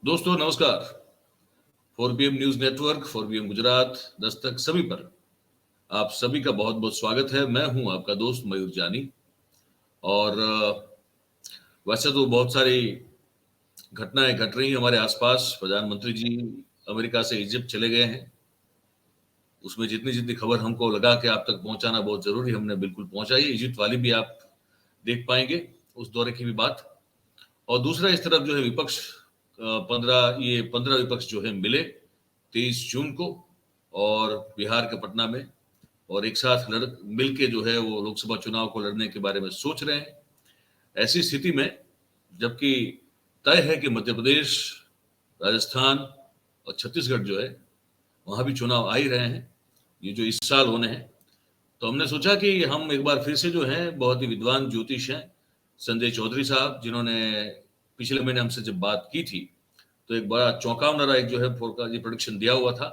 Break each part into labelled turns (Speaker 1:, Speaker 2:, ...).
Speaker 1: दोस्तों नमस्कार। 4PM news network, 4PM Gujarat, Dastak सभी पर आप सभी का बहुत बहुत स्वागत है। मैं हूं आपका दोस्त मयूर जानी। और वैसे तो बहुत सारी घटनाएं घट रही हैं हमारे आसपास। प्रधानमंत्री जी अमेरिका से इजिप्ट चले गए हैं। उसमें जितनी जितनी खबर हमको लगा कि आप तक पहुंचाना बहुत जरूरी, हमने बिल्कुल पहुंचाई। इजिप्ट वाली भी आप देख पाएंगे, उस दौरे की भी बात। और दूसरा इस तरफ जो है विपक्ष, 15 विपक्ष जो है मिले 23 जून को और बिहार के पटना में, और एक साथ मिल के जो है वो लोकसभा चुनाव को लड़ने के बारे में सोच रहे हैं। ऐसी स्थिति में जबकि तय है कि मध्य प्रदेश, राजस्थान और छत्तीसगढ़ जो है वहां भी चुनाव आ ही रहे हैं, ये जो इस साल होने हैं, तो हमने सोचा कि हम एक बार फिर से जो है, बहुत ही विद्वान ज्योतिष हैं संजय चौधरी साहब, जिन्होंने पिछले महीने हमसे जब बात की थी तो एक बड़ा चौंकावनारा एक जो है फोरकास्ट प्रोडिक्शन दिया हुआ था।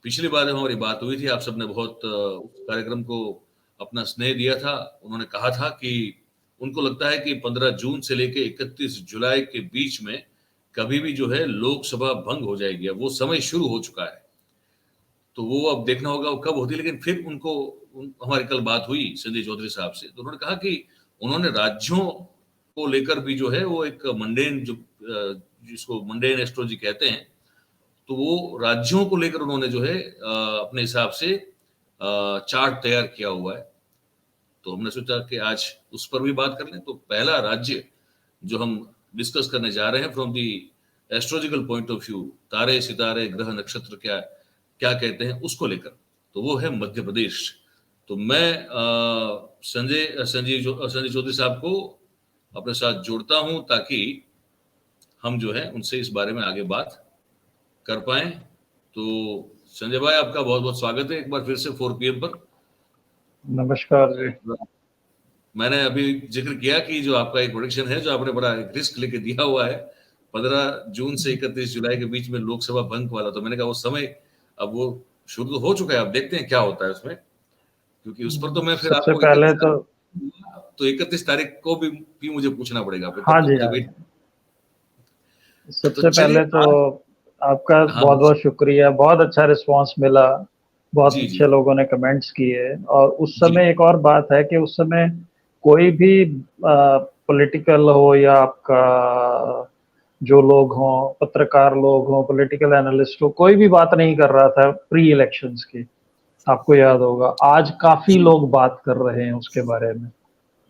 Speaker 1: पिछली बार हमारी बात हुई थी, आप सबने बहुत उस कार्यक्रम को अपना स्नेह दिया था। उन्होंने कहा था कि उनको लगता है कि 15 जून से लेकर 31 जुलाई के बीच में कभी भी जो है लोकसभा भंग हो जाएगी। अब वो समय शुरू हो चुका है, तो वो अब देखना होगा वो कब होती है। लेकिन फिर हमारी कल बात हुई संजय चौधरी साहब से, तो उन्होंने कहा कि उन्होंने राज्यों को लेकर भी जो है वो एक मंडेन, जिसको मंडेन एस्ट्रोलॉजी कहते हैं, तो वो राज्यों को लेकर उन्होंने जो है अपने हिसाब से चार्ट तैयार किया हुआ है। तो हमने सोचा कि आज उस पर भी बात कर लें। तो पहला राज्य जो हम डिस्कस करने जा रहे हैं from the astrological point of view, तारे सितारे ग्रह नक्षत्र क्या क्या कहते हैं उसको लेकर, तो वो है मध्य प्रदेश। तो मैं संजय चौधरी साहब को अपने साथ जोड़ता हूं ताकि हम जो है उनसे इस बारे में आगे बात कर पाए। तो संजय भाई, आपका बहुत बहुत स्वागत है एक बार फिर से 4PM पर।
Speaker 2: नमस्कार जी।
Speaker 1: मैंने अभी जिक्र किया कि जो आपका एक प्रोडिक्शन है, जो आपने बड़ा रिस्क लेके दिया हुआ है, 15 जून से 31 जुलाई के बीच में लोकसभा भंग वाला, तो मैंने कहा वो समय अब वो शुरू तो हो चुका है, अब देखते हैं क्या होता है उसमें, क्योंकि उस पर तो मैं फिर
Speaker 2: सबसे
Speaker 1: आपको
Speaker 2: पहले
Speaker 1: 31 तारीख को भी मुझे पूछना पड़ेगा, फिर
Speaker 2: हाँ
Speaker 1: तब तो
Speaker 2: जी,
Speaker 1: मुझे
Speaker 2: हाँ
Speaker 1: वेट।
Speaker 2: जी। सबसे
Speaker 1: चलिए
Speaker 2: पहले तो
Speaker 1: आज,
Speaker 2: आपका
Speaker 1: हाँ
Speaker 2: बहुत बहुत शुक्रिया, बहुत अच्छा रिस्पांस मिला, बहुत
Speaker 1: जी जी
Speaker 2: अच्छे लोगों ने कमेंट्स किए। और उस
Speaker 1: जी
Speaker 2: समय एक और बात है कि उस समय कोई भी पॉलिटिकल हो या आपका जो लोग हों, पत्रकार लोग हों, पॉलिटिकल एनालिस्ट हो, कोई भी बात नहीं कर रहा था प्री इलेक्शंस की। आपको याद होगा, आज काफी
Speaker 1: जी
Speaker 2: लोग बात कर रहे हैं उसके बारे में।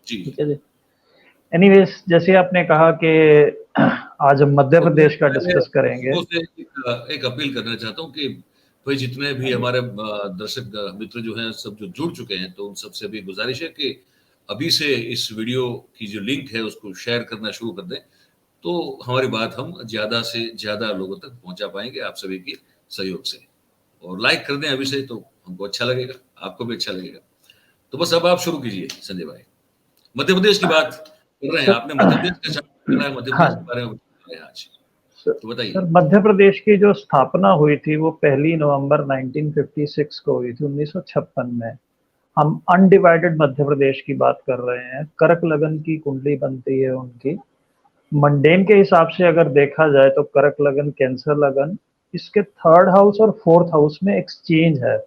Speaker 1: जी।
Speaker 2: ठीक है जी। एनीवेज, जैसे आपने कहा कि आज हम मध्य
Speaker 1: और मैं
Speaker 2: प्रदेश का
Speaker 1: पहले
Speaker 2: डिस्कस करेंगे।
Speaker 1: लोगों से एक अपील करना चाहता हूँ कि भाई जितने भी हमारे दर्शक मित्र जो हैं, सब जो जुड़ चुके हैं, तो उन सबसे भी गुजारिश है कि अभी से इस वीडियो की जो लिंक है उसको शेयर करना शुरू कर दें, तो हमारी बात हम ज्यादा से ज्यादा लोगों तक पहुंचा पाएंगे आप सभी के सहयोग से। और लाइक कर दें अभी से, तो हमको अच्छा लगेगा, आपको भी अच्छा लगेगा। तो बस अब आप शुरू कीजिए संजय भाई। मध्य प्रदेश की बात कर रहे हैं,
Speaker 2: सर,
Speaker 1: आपने मध्य प्रदेश का चार्ट निकाला है, मध्य प्रदेश के
Speaker 2: हाँ
Speaker 1: बारे में बता रहे हैं आज,
Speaker 2: सर,
Speaker 1: तो बताइए।
Speaker 2: सर मध्य प्रदेश की जो स्थापना हुई थी वो 1 नवंबर 1956 को हुई थी, 1956 में। हम अनडिवाइडेड मध्य प्रदेश की बात कर रहे हैं। कर्क लगन की कुंडली बनती है उनकी। मंडेन के हिसाब से अगर देखा जाए तो कर्क लगन, कैंसर लगन, इसके थर्ड हाउस और फोर्थ हाउस में एक्सचेंज है।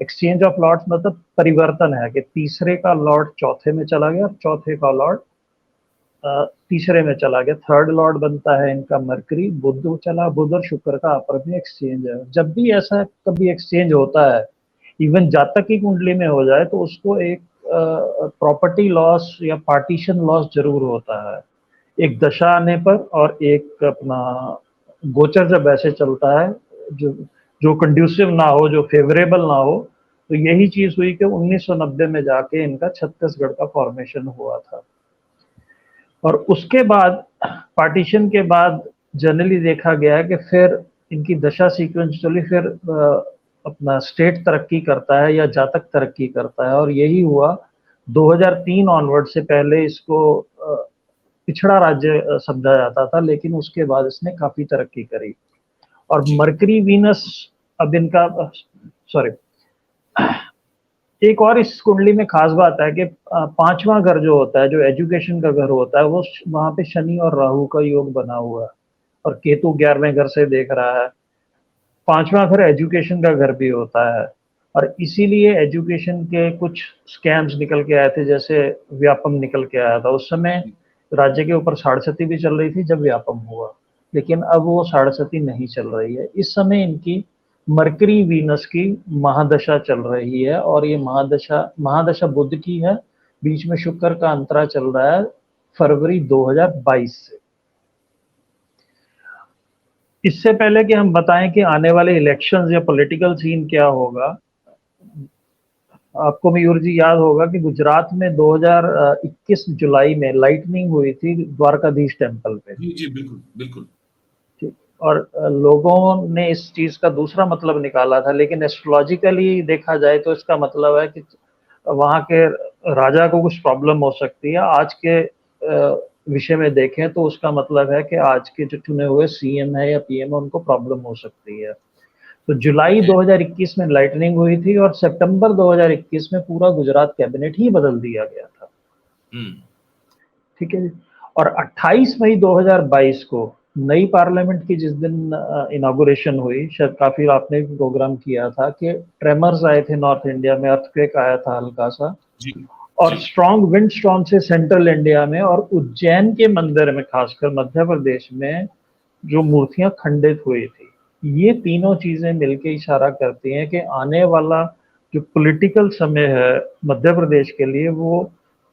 Speaker 2: एक्सचेंज ऑफ लॉर्ड्स मतलब परिवर्तन है कि तीसरे का लॉर्ड चौथे में चला गया और चौथे का लॉर्ड तीसरे में चला गया। थर्ड लॉर्ड बनता है इनका मरकरी। बुध चला, बुध और शुक्र का आपस में एक्सचेंज है। जब भी ऐसा कभी एक्सचेंज होता है, इवन जातक की कुंडली में हो जाए, तो उसको एक प्रॉपर्टी लॉस या पार्टीशन लॉस जरूर होता है, एक दशा आने पर। और एक अपना गोचर जब ऐसे चलता है जो जो कंड्यूसिव ना हो, जो फेवरेबल ना हो, तो यही चीज हुई कि 1990 में जाके इनका छत्तीसगढ़ का फॉर्मेशन हुआ था। और उसके बाद, पार्टीशन के बाद, जनरली देखा गया है कि फिर इनकी दशा सीक्वेंस चली, फिर अपना स्टेट तरक्की करता है या जातक तरक्की करता है। और यही हुआ 2003 ऑनवर्ड से। पहले इसको पिछड़ा राज्य समझा जाता था, लेकिन उसके बाद इसने काफी तरक्की करी। और
Speaker 1: जी
Speaker 2: मरकरी वीनस अब इनका, सॉरी, एक और इस कुंडली में खास बात है कि पांचवा घर जो होता है, जो एजुकेशन का घर होता है, वो वहां पे शनि और राहु का योग बना हुआ है। और केतु 11वें घर से देख रहा है। 5वां घर एजुकेशन का घर भी होता है, और इसीलिए एजुकेशन के कुछ स्कैम्स निकल के आए थे, जैसे व्यापम निकल के आया था। उस समय राज्य के ऊपर साढ़े भी चल रही थी जब व्यापम हुआ, लेकिन अब वो साढ़े नहीं चल रही है। इस समय इनकी मरकरी वीनस की महादशा चल रही है, और ये महादशा महादशा बुध की है। बीच में शुक्र का अंतरा चल रहा है फरवरी 2022 से। इससे पहले कि हम बताएं कि आने वाले इलेक्शंस या पॉलिटिकल सीन क्या होगा, आपको मयूर जी याद होगा कि गुजरात में 2021 जुलाई में लाइटनिंग हुई थी द्वारकाधीश टेम्पल पे।
Speaker 1: जी जी, बिल्कुल बिल्कुल।
Speaker 2: और लोगों ने इस चीज का दूसरा मतलब निकाला था, लेकिन एस्ट्रोलॉजिकली देखा जाए तो इसका मतलब है कि वहां के राजा को कुछ प्रॉब्लम हो सकती है। आज के विषय में देखें तो उसका मतलब है कि आज के जो चुने हुए सीएम है या पीएम है उनको प्रॉब्लम हो सकती है। तो जुलाई 2021 में लाइटनिंग हुई थी, और सितंबर 2021 में पूरा गुजरात कैबिनेट ही बदल दिया गया था। ठीक है जी। और 28 मई 2022 को नई पार्लियामेंट की जिस दिन इनॉग्रेशन हुई, शायद काफी आपने भी प्रोग्राम किया था, कि ट्रेमर्स आए थे नॉर्थ इंडिया में, अर्थक्वेक आया था हल्का सा,
Speaker 1: जी,
Speaker 2: और स्ट्रॉन्ग विंड स्टॉर्म से सेंट्रल इंडिया में और उज्जैन के मंदिर में, खासकर मध्य प्रदेश में जो मूर्तियां खंडित हुई थी, ये तीनों चीजें मिलकर इशारा करती हैं कि आने वाला जो पॉलिटिकल समय है मध्य प्रदेश के लिए वो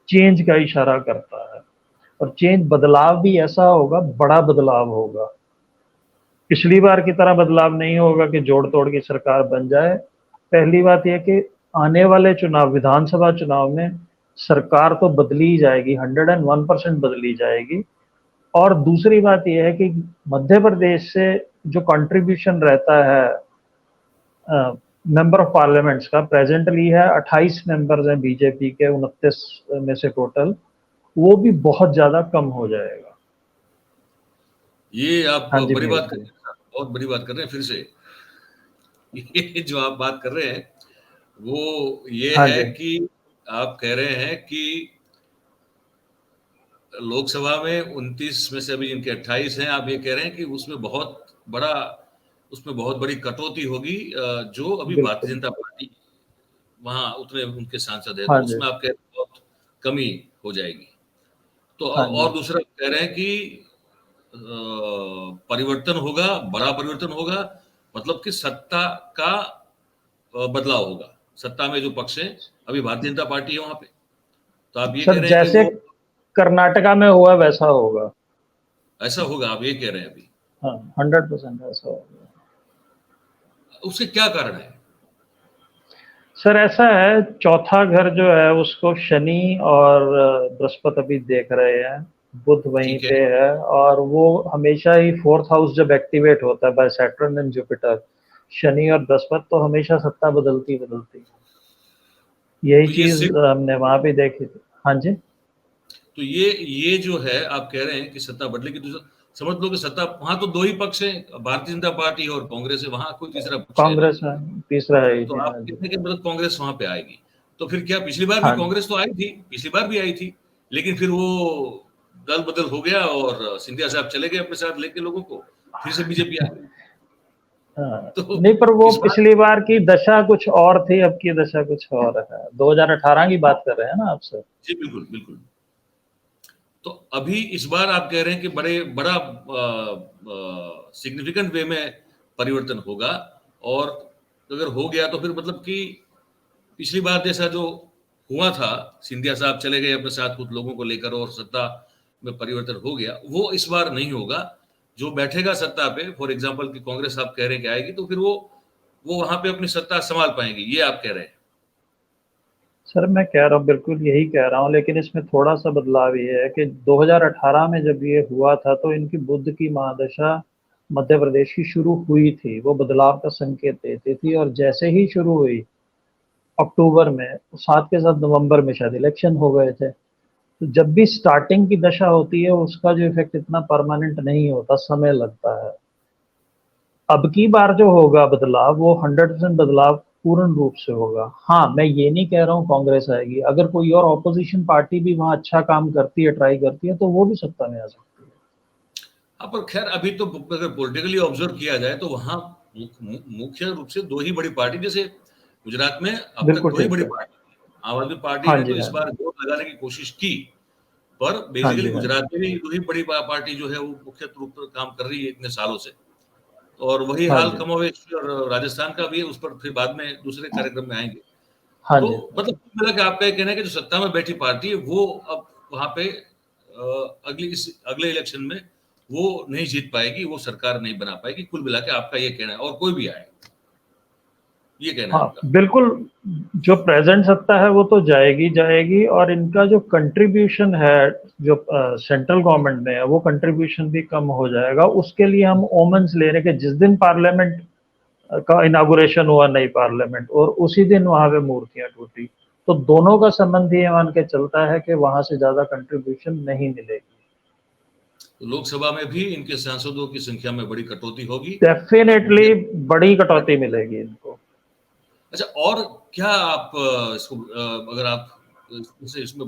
Speaker 2: चेंज का इशारा करता है। और चेंज बदलाव भी ऐसा होगा, बड़ा बदलाव होगा। पिछली बार की तरह बदलाव नहीं होगा कि जोड़ तोड़ की सरकार बन जाए। पहली बात यह कि आने वाले चुनाव, विधानसभा चुनाव में सरकार तो बदली जाएगी, 101% बदली जाएगी। और दूसरी बात यह है कि मध्य प्रदेश से जो कंट्रीब्यूशन रहता है मेंबर ऑफ पार्लियामेंट्स का, प्रेजेंटली है 28 मेंबर्स हैं बीजेपी के 29 में से टोटल, वो भी बहुत ज्यादा कम हो जाएगा।
Speaker 1: ये आप
Speaker 2: हाँ जी
Speaker 1: बड़ी
Speaker 2: मयूर
Speaker 1: बात कर
Speaker 2: जी।
Speaker 1: रहे हैं, बहुत बड़ी बात कर रहे हैं फिर से। ये जो आप बात कर रहे हैं वो ये
Speaker 2: हाँ
Speaker 1: है
Speaker 2: जी।
Speaker 1: कि आप कह रहे हैं कि लोकसभा में 29 में से अभी जिनके 28 हैं, आप ये कह रहे हैं कि उसमें बहुत बड़ी कटौती होगी, जो अभी भारतीय
Speaker 2: बिल्कुल।
Speaker 1: जनता पार्टी वहां उतने उनके सांसद है, तो
Speaker 2: हाँ जी।
Speaker 1: उसमें आप कह रहे हैं बहुत कमी हो जाएगी। तो
Speaker 2: हाँ जी।
Speaker 1: और दूसरा कह रहे हैं कि परिवर्तन होगा, बड़ा परिवर्तन होगा, मतलब कि सत्ता का बदलाव होगा। सत्ता में जो पक्ष है, अभी भारतीय जनता पार्टी है वहां पे, तो आप ये कह
Speaker 2: सर
Speaker 1: रहे हैं कि
Speaker 2: जैसे
Speaker 1: वो
Speaker 2: कर्नाटका में हुआ वैसा होगा।
Speaker 1: ऐसा होगा, आप ये कह रहे हैं अभी।
Speaker 2: हाँ, 100% ऐसा होगा।
Speaker 1: उसके क्या कारण है?
Speaker 2: सर ऐसा है, चौथा घर जो है उसको शनि और बृहस्पति अभी देख रहे हैं, बुध वहीं
Speaker 1: ठीक है।
Speaker 2: पे है, और वो हमेशा ही फोर्थ हाउस जब एक्टिवेट होता है by Saturn and Jupiter, Shani और बृहस्पति, तो हमेशा सत्ता बदलती बदलती है। यही
Speaker 1: तो ये
Speaker 2: चीज
Speaker 1: सिर्फ
Speaker 2: हमने वहां पे देखी थी। हाँ जी।
Speaker 1: तो ये जो है आप कह रहे हैं कि सत्ता बदलेगी, तो समझ लो कि सत्ता वहां तो दो ही पक्ष है, भारतीय जनता पार्टी और कांग्रेस है, वहां कोई तीसरा पक्ष है नहीं।
Speaker 2: कांग्रेस में तीसरा है ही
Speaker 1: तो
Speaker 2: नहीं।
Speaker 1: आप
Speaker 2: हाँ जी।
Speaker 1: कहते हैं कि मतलब कांग्रेस वहां पे आएगी, तो फिर क्या पिछली बार भी
Speaker 2: हाँ जी।
Speaker 1: कांग्रेस तो आई थी, पिछली बार भी आई थी, लेकिन फिर वो दल बदल हो गया और सिंधिया साहब चले गए अपने साथ लेके लोगों को, फिर से बीजेपी आ गई।
Speaker 2: हाँ,
Speaker 1: तो
Speaker 2: नहीं पर वो
Speaker 1: इस बार
Speaker 2: पिछली बार की दशा कुछ और थी, अब की दशा कुछ और है। 2018 की बात कर रहे हैं ना आपसे।
Speaker 1: जी बिल्कुल बिल्कुल। तो अभी इस बार आप कह रहे हैं कि बड़ा सिग्निफिकेंट वे में परिवर्तन होगा, और अगर हो गया तो फिर मतलब कि पिछली बार जैसा जो हुआ था, सिंधिया साहब चले गए अपने साथ कुछ लोगों को लेकर और सत्ता में परिवर्तन हो गया, वो इस बार नहीं होगा। जो बैठेगा सत्ता पे, फॉर एग्जाम्पल की कांग्रेस आप कह रहे हैं कि आएगी, तो फिर वो वहां पे अपनी सत्ता संभाल पाएंगे, ये आप कह रहे हैं।
Speaker 2: सर मैं कह रहा हूँ, बिल्कुल यही कह रहा हूँ, लेकिन इसमें थोड़ा सा बदलाव ये है कि 2018 में जब ये हुआ था तो इनकी बुध की महादशा मध्य प्रदेश की शुरू हुई थी, वो बदलाव का संकेत देती थी। और जैसे ही शुरू हुई अक्टूबर में, साथ के साथ नवंबर में शायद इलेक्शन हो गए थे। तो जब भी स्टार्टिंग की दशा होती है उसका जो इफेक्ट इतना परमानेंट नहीं होता, समय लगता है। अब की बार जो होगा बदलाव, वो 100% बदलाव पूर्ण रूप से होगा। हाँ, मैं ये नहीं कह रहा हूँ कांग्रेस आएगी, अगर कोई और ऑपोजिशन पार्टी भी वहां अच्छा काम करती है, ट्राई करती है, तो वो भी सत्ता में आ सकती है।
Speaker 1: हाँ, पर खैर अभी तो अगर पॉलिटिकली ऑब्जर्व किया जाए तो वहां मुख्य रूप से दो ही बड़ी पार्टी, जैसे गुजरात में अब तक
Speaker 2: बिल्कुल
Speaker 1: दो ही
Speaker 2: ठीक
Speaker 1: बड़ी
Speaker 2: है।
Speaker 1: पार्टी, आम आदमी पार्टी
Speaker 2: हाँ
Speaker 1: ने
Speaker 2: जी,
Speaker 1: तो इस
Speaker 2: हाँ
Speaker 1: बार
Speaker 2: जी।
Speaker 1: जोर लगाने की कोशिश की, पर
Speaker 2: हाँ
Speaker 1: बेसिकली
Speaker 2: जी, हाँ जी।
Speaker 1: गुजरात में भी दो ही बड़ी पार्टी जो है वो मुख्य रूप से काम कर रही है इतने सालों से। और वही
Speaker 2: हाँ
Speaker 1: हाल
Speaker 2: जी।
Speaker 1: कमोवेश और राजस्थान का भी है, उस पर फिर बाद में दूसरे कार्यक्रम में आएंगे।
Speaker 2: हाँ
Speaker 1: तो
Speaker 2: जी।
Speaker 1: मतलब कुल मिला के आपका ये कहना है कि जो सत्ता में बैठी पार्टी है वो अब वहां पे अगले इलेक्शन में वो नहीं जीत पाएगी, वो सरकार नहीं बना पाएगी, कुल मिला के आपका ये कहना है, और कोई भी आए, ये कहना है
Speaker 2: हाँ,
Speaker 1: आपका।
Speaker 2: बिल्कुल। जो प्रेजेंट सत्ता है वो तो जाएगी जाएगी, और इनका जो कंट्रीब्यूशन है, जो सेंट्रल गवर्नमेंट में है, वो कंट्रीब्यूशन भी कम हो जाएगा। उसके लिए हम ओमेंस ले रहे हैं कि जिस दिन पार्लियामेंट का इनागुरेशन हुआ, नई पार्लियामेंट, और उसी दिन वहां पे मूर्तियां टूटी, तो दोनों का संबंध ये मान के चलता है कि वहां से ज्यादा कंट्रीब्यूशन नहीं मिलेगी।
Speaker 1: तो लोकसभा में भी इनके सांसदों की संख्या में बड़ी कटौती होगी।
Speaker 2: डेफिनेटली बड़ी कटौती मिलेगी इनको।
Speaker 1: अच्छा, और क्या आप इसको अगर आप इसमें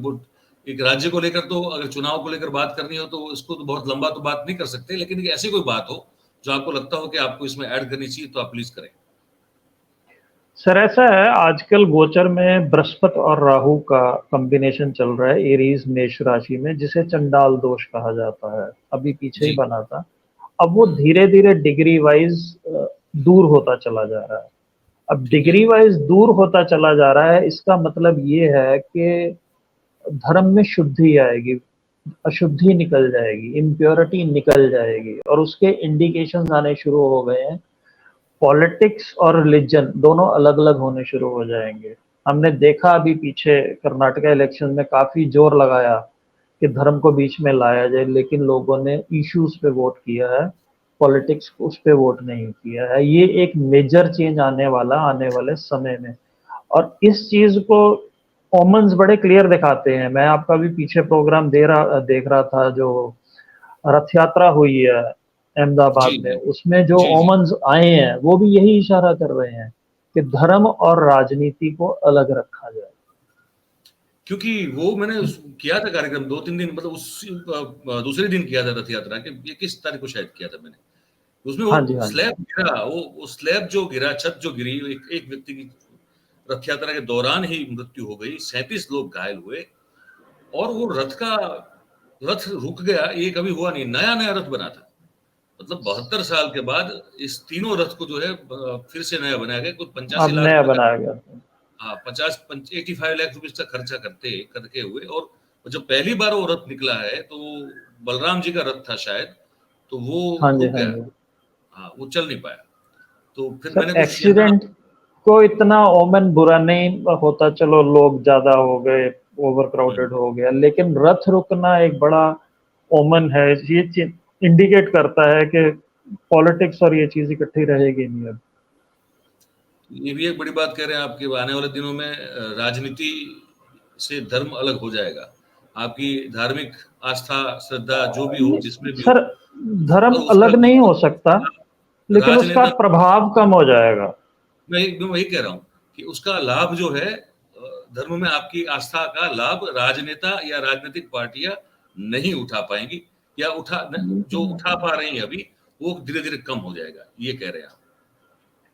Speaker 1: एक राज्य को लेकर, तो अगर चुनाव को लेकर बात करनी हो तो इसको तो बहुत लंबा तो बात नहीं कर सकते, लेकिन ऐसी कोई बात हो जो आपको लगता हो कि आपको इसमें ऐड करनी चाहिए, तो आप प्लीज करें।
Speaker 2: सर, ऐसा है, आजकल गोचर में बृहस्पति और राहु का कॉम्बिनेशन चल रहा है एरीज मेष राशि में, जिसे चंडाल दोष कहा जाता है। अभी पीछे ही
Speaker 1: जी।
Speaker 2: बना था। अब वो धीरे धीरे डिग्री वाइज दूर होता चला जा रहा है। अब
Speaker 1: ठीक है।
Speaker 2: डिग्री वाइज दूर होता चला जा रहा है, इसका मतलब ये है कि धर्म में शुद्धि आएगी, अशुद्धि निकल जाएगी, इम्प्योरिटी निकल जाएगी, और उसके इंडिकेशंस आने शुरू हो गए हैं। पॉलिटिक्स और रिलीजन दोनों अलग अलग होने शुरू हो जाएंगे। हमने देखा अभी पीछे कर्नाटका इलेक्शन में काफी जोर लगाया कि धर्म को बीच में लाया जाए, लेकिन लोगों ने इश्यूज पे वोट किया है, पॉलिटिक्स उस पे वोट नहीं किया है। ये एक मेजर चेंज आने वाला, आने वाले समय में। और इस चीज को ओमन्स बड़े क्लियर दिखाते हैं। मैं आपका भी पीछे प्रोग्राम देख रहा था, जो रथ यात्रा हुई है
Speaker 1: जी
Speaker 2: अहमदाबाद में,
Speaker 1: जी
Speaker 2: उसमें जो
Speaker 1: जी जी।
Speaker 2: ओमन्स आए हैं वो भी यही इशारा कर रहे हैं कि धर्म और राजनीति को अलग रखा जाए।
Speaker 1: क्योंकि वो मैंने किया था कार्यक्रम 2-3 दिन, मतलब उस दूसरे दिन किया था रथ यात्रा के, ये किस तारीख को शायद किया था मैंने, उसमें
Speaker 2: हाँ जी,
Speaker 1: वो
Speaker 2: हाँ जी।
Speaker 1: स्लैब गिरा, वो स्लैब जो गिरा, छत जो गिरी, एक व्यक्ति की रथ यात्रा के दौरान ही मृत्यु हो गई, 37 लोग घायल हुए, और वो रथ रुक गया, ये कभी हुआ नहीं, नया नया रथ बना था। मतलब 72 साल के बाद इस तीनों रथ को जो है फिर से नया बनाया गया, कुछ 85
Speaker 2: अब
Speaker 1: लाख
Speaker 2: नया
Speaker 1: रुपए का।
Speaker 2: बनाया गया था।
Speaker 1: हाँ, 85 लाख रुपए का खर्चा करके हुए, और जब पहली बार वो रथ निकला है तो बलराम जी का रथ था शायद, तो वो
Speaker 2: हाँ जी,
Speaker 1: रुक
Speaker 2: हाँ
Speaker 1: गया।
Speaker 2: जी।
Speaker 1: हाँ, वो चल नहीं पाया। तो फिर
Speaker 2: सर,
Speaker 1: मैंने कुछ यहाँ।
Speaker 2: एक्सीडेंट को इतना ओमन बुरा नहीं होता, चलो लोग ज्यादा हो गए, ओवर क्राउडेड हो गया, लेकिन रथ रुकना एक बड़ा ओमन है। ये इंडिकेट करता है कि पॉलिटिक्स और ये चीज इकट्ठी रहेगी नहीं अब।
Speaker 1: ये भी एक बड़ी बात कह रहे हैं आपके, आने वाले दिनों में राजनीति से धर्म अलग हो जाएगा। आपकी धार्मिक आस्था, श्रद्धा जो भी हो, जिसमें भी हो,
Speaker 2: सर, धर्म
Speaker 1: पर उसका
Speaker 2: अलग नहीं हो सकता, लेकिन उसका
Speaker 1: राजनेता,
Speaker 2: प्रभाव कम हो जाएगा।
Speaker 1: मैं वही कह रहा हूँ कि उसका लाभ जो है, धर्म में आपकी आस्था का लाभ राजनेता या राजनीतिक पार्टियां नहीं उठा पाएंगी, या जो उठा पा रही है अभी, वो धीरे धीरे कम हो जाएगा, ये कह रहे हैं आप।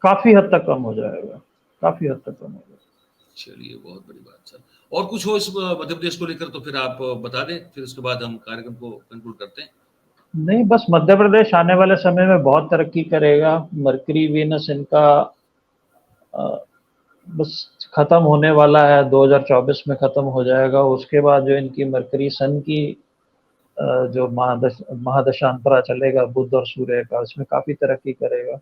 Speaker 2: काफी हद तक कम हो जाएगा, काफी हद तक कम हो जाएगा।
Speaker 1: चलिए, बहुत बड़ी बात सर। और कुछ हो इस मध्य प्रदेश को लेकर तो फिर आप बता दें, फिर उसके बाद हम कार्यक्रम को कंक्लूड करते हैं।
Speaker 2: नहीं, बस मध्य प्रदेश आने वाले समय में बहुत तरक्की करेगा। मरकरी वीनस इनका अ, बस खत्म होने वाला है, 2024 में खत्म हो जाएगा। उसके बाद जो इनकी मरकरी सन की जो महादशांतरा चलेगा बुध और सूर्य का, इसमें काफी तरक्की करेगा।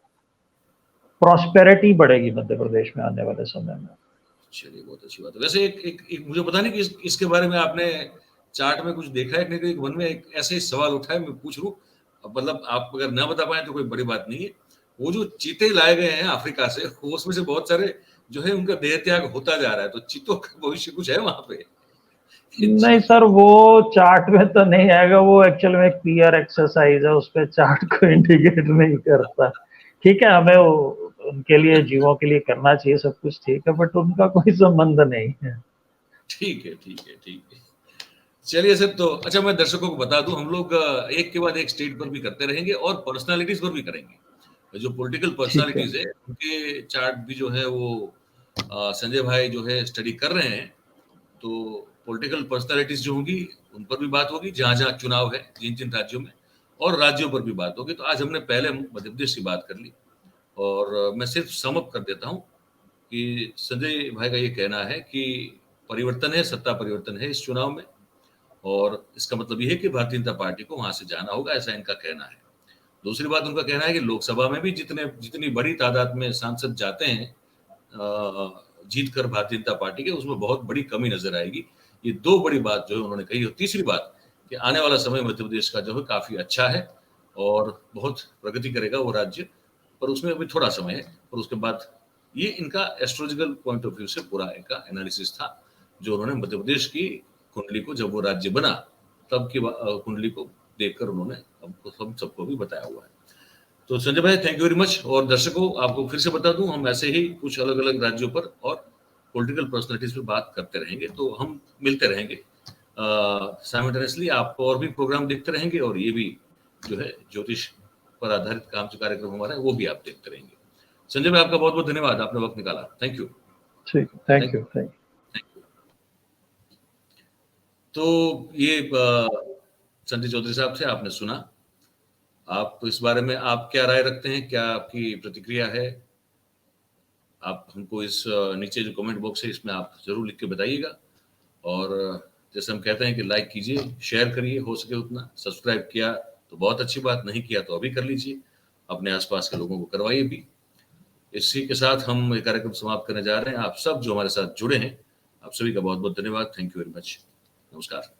Speaker 2: प्रॉस्पेरिटी बढ़ेगी मध्य प्रदेश में आने वाले समय में।
Speaker 1: चलिए, बहुत अच्छी बात है। वैसे एक मुझे पता नहीं कि इसके बारे में आपने चार्ट में कुछ देखा है कि नहीं, मन में एक ऐसे ही सवाल उठा है, मैं पूछ लूं। मतलब आप अगर ना बता पाए तो कोई बड़ी बात नहीं है। वो जो चीते लाए गए हैं अफ्रीका से, वो उसमें से बहुत सारे जो है उनका देह त्याग होता जा रहा है, तो चीतों का भविष्य कुछ है वहां पे?
Speaker 2: नहीं सर, वो चार्ट में तो नहीं आएगा। वो एक्चुअल में एक पीआर एक्सरसाइज है, उस पे चार्ट को इंडिकेट नहीं करता। ठीक है, हमें उनके लिए, जीवों के लिए करना चाहिए सब कुछ, ठीक है, बट उनका कोई संबंध नहीं है।
Speaker 1: ठीक है, ठीक है, ठीक है। चलिए सर, तो अच्छा मैं दर्शकों को बता दूं, हम लोग एक के बाद एक स्टेट पर भी करते रहेंगे और पर्सनालिटीज पर भी करेंगे। जो पॉलिटिकल
Speaker 2: ठीक है।
Speaker 1: पर्सनालिटीज है उनके चार्ट भी जो है वो संजय भाई जो है स्टडी कर रहे हैं। तो पॉलिटिकल पर्सनालिटीज जो होंगी उन पर भी बात होगी, जहां जहां चुनाव है जिन जिन राज्यों में, और राज्यों पर भी बात होगी। तो आज हमने पहले मध्य प्रदेश की बात कर ली, और मैं सिर्फ समअप कर देता हूँ कि संजय भाई का ये कहना है कि परिवर्तन है, सत्ता परिवर्तन है इस चुनाव में, और इसका मतलब ये है कि भारतीय जनता पार्टी को वहां से जाना होगा, ऐसा इनका कहना है। दूसरी बात उनका कहना है कि लोकसभा में भी जितनी बड़ी तादाद में सांसद जाते हैं जीत कर भारतीय जनता पार्टी के, उसमें बहुत बड़ी कमी नजर आएगी। ये दो बड़ी बात जो है उन्होंने कही। और तीसरी बात कि आने वाला समय मध्य प्रदेश का जो है काफी अच्छा है और बहुत प्रगति करेगा वो राज्य, पर उसमें अभी थोड़ा समय है। और उसके बाद ये इनका एस्ट्रोलॉजिकल पॉइंट ऑफ व्यू से पूरा इनका एनालिसिस था, जो उन्होंने मध्य प्रदेश की कुंडली को, जब वो राज्य बना तब की कुंडली को देखकर उन्होंने हम सबको भी बताया हुआ है। तो संजय भाई थैंक यू वेरी मच। और दर्शकों आपको फिर से बता दूं, हम ऐसे ही कुछ अलग अलग राज्यों पर और पॉलिटिकल पर्सनालिटीज पर बात करते रहेंगे, तो हम मिलते रहेंगे साइमल्टेनियसली। आप और भी प्रोग्राम देखते रहेंगे, और ये भी जो है ज्योतिष पर आधारित काम जो कार्यक्रम हमारा है वो भी आप देखते रहेंगे। संजय भाई आपका बहुत बहुत धन्यवाद, आपने वक्त निकाला। Thank you.
Speaker 2: ठीक, थैंक यू।
Speaker 1: तो ये संजय चौधरी साहब थे, आपने सुना। आप इस बारे में आप क्या राय रखते हैं, क्या आपकी प्रतिक्रिया है? आप हमको इस नीचे जो कमेंट बॉक्स है इसमें आप जरूर लिख के बताइएगा। और जैसे हम कहते हैं कि लाइक कीजिए, शेयर करिए, हो सके उतना। सब्सक्राइब किया तो बहुत अच्छी बात, नहीं किया तो अभी कर लीजिए, अपने आसपास के लोगों को करवाइए भी। इसी के साथ हम ये कार्यक्रम समाप्त करने जा रहे हैं। आप सब जो हमारे साथ जुड़े हैं, आप सभी का बहुत बहुत धन्यवाद। Thank you very much. नमस्कार।